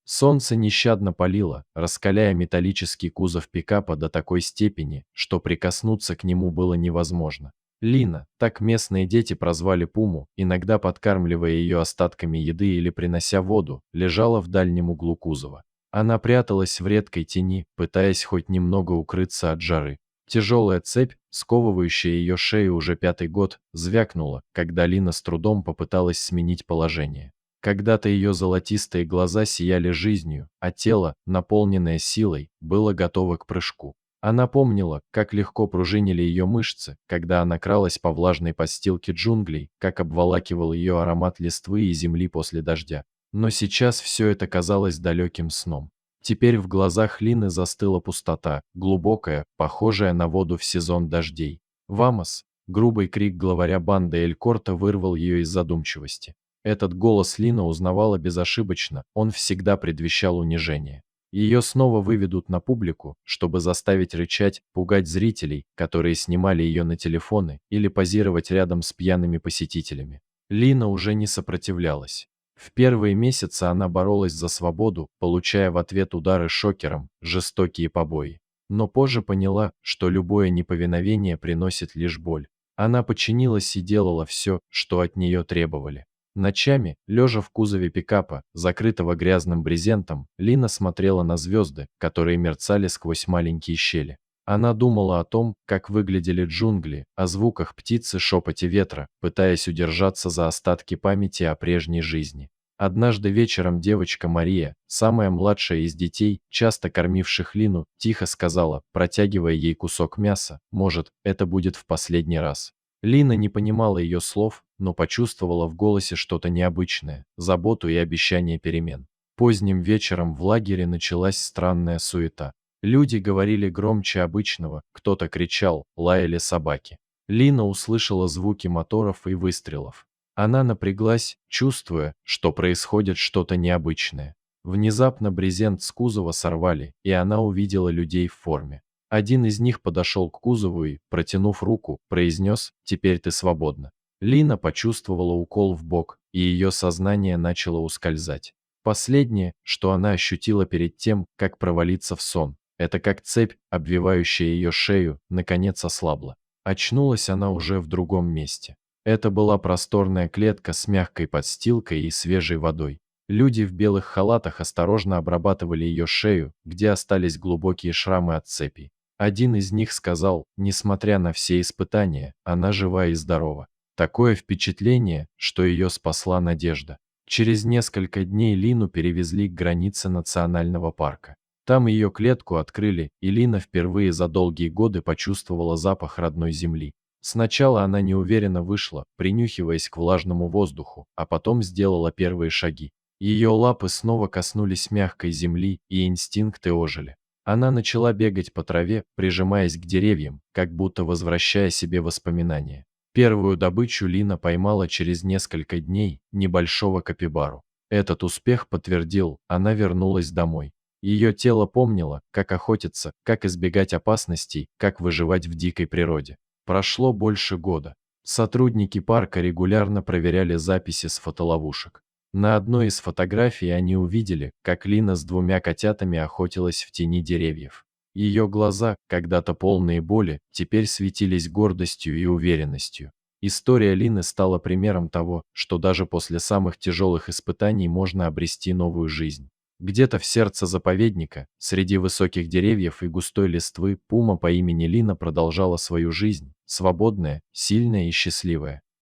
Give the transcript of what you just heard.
Солнце нещадно палило, раскаляя металлический кузов пикапа до такой степени, что прикоснуться к нему было невозможно. Лина, так местные дети прозвали Пуму, иногда подкармливая ее остатками еды или принося воду, лежала в дальнем углу кузова. Она пряталась в редкой тени, пытаясь хоть немного укрыться от жары. Тяжелая цепь, сковывающая ее шею уже 5-й год, звякнула, когда Лина с трудом попыталась сменить положение. Когда-то ее золотистые глаза сияли жизнью, а тело, наполненное силой, было готово к прыжку. Она помнила, как легко пружинили ее мышцы, когда она кралась по влажной подстилке джунглей, как обволакивал ее аромат листвы и земли после дождя. Но сейчас все это казалось далеким сном. Теперь в глазах Лины застыла пустота, глубокая, похожая на воду в сезон дождей. «Вамос!» — грубый крик главаря банды Эль-Корта вырвал ее из задумчивости. Этот голос Лина узнавала безошибочно, он всегда предвещал унижение. Ее снова выведут на публику, чтобы заставить рычать, пугать зрителей, которые снимали ее на телефоны, или позировать рядом с пьяными посетителями. Лина уже не сопротивлялась. В первые месяцы она боролась за свободу, получая в ответ удары шокером, жестокие побои. Но позже поняла, что любое неповиновение приносит лишь боль. Она подчинилась и делала все, что от нее требовали. Ночами, лежа в кузове пикапа, закрытого грязным брезентом, Лина смотрела на звезды, которые мерцали сквозь маленькие щели. Она думала о том, как выглядели джунгли, о звуках птиц и шепоте ветра, пытаясь удержаться за остатки памяти о прежней жизни. Однажды вечером девочка Мария, самая младшая из детей, часто кормивших Лину, тихо сказала, протягивая ей кусок мяса, может, это будет в последний раз. Лина не понимала ее слов, но почувствовала в голосе что-то необычное, заботу и обещание перемен. Поздним вечером в лагере началась странная суета. Люди говорили громче обычного, кто-то кричал, лаяли собаки. Лина услышала звуки моторов и выстрелов. Она напряглась, чувствуя, что происходит что-то необычное. Внезапно брезент с кузова сорвали, и она увидела людей в форме. Один из них подошел к кузову и, протянув руку, произнес «Теперь ты свободна». Лина почувствовала укол в бок, и ее сознание начало ускользать. Последнее, что она ощутила перед тем, как провалиться в сон, это как цепь, обвивающая ее шею, наконец ослабла. Очнулась она уже в другом месте. Это была просторная клетка с мягкой подстилкой и свежей водой. Люди в белых халатах осторожно обрабатывали ее шею, где остались глубокие шрамы от цепи. Один из них сказал, несмотря на все испытания, она жива и здорова. Такое впечатление, что ее спасла надежда. Через несколько дней Лину перевезли к границе национального парка. Там ее клетку открыли, и Лина впервые за долгие годы почувствовала запах родной земли. Сначала она неуверенно вышла, принюхиваясь к влажному воздуху, а потом сделала первые шаги. Ее лапы снова коснулись мягкой земли, и инстинкты ожили. Она начала бегать по траве, прижимаясь к деревьям, как будто возвращая себе воспоминания. Первую добычу Лина поймала через несколько дней, небольшого капибару. Этот успех подтвердил, она вернулась домой. Ее тело помнило, как охотиться, как избегать опасностей, как выживать в дикой природе. Прошло больше года. Сотрудники парка регулярно проверяли записи с фотоловушек. На одной из фотографий они увидели, как Лина с двумя котятами охотилась в тени деревьев. Ее глаза, когда-то полные боли, теперь светились гордостью и уверенностью. История Лины стала примером того, что даже после самых тяжелых испытаний можно обрести новую жизнь. Где-то в сердце заповедника, среди высоких деревьев и густой листвы, пума по имени Лина продолжала свою жизнь, свободная, сильная и счастливая.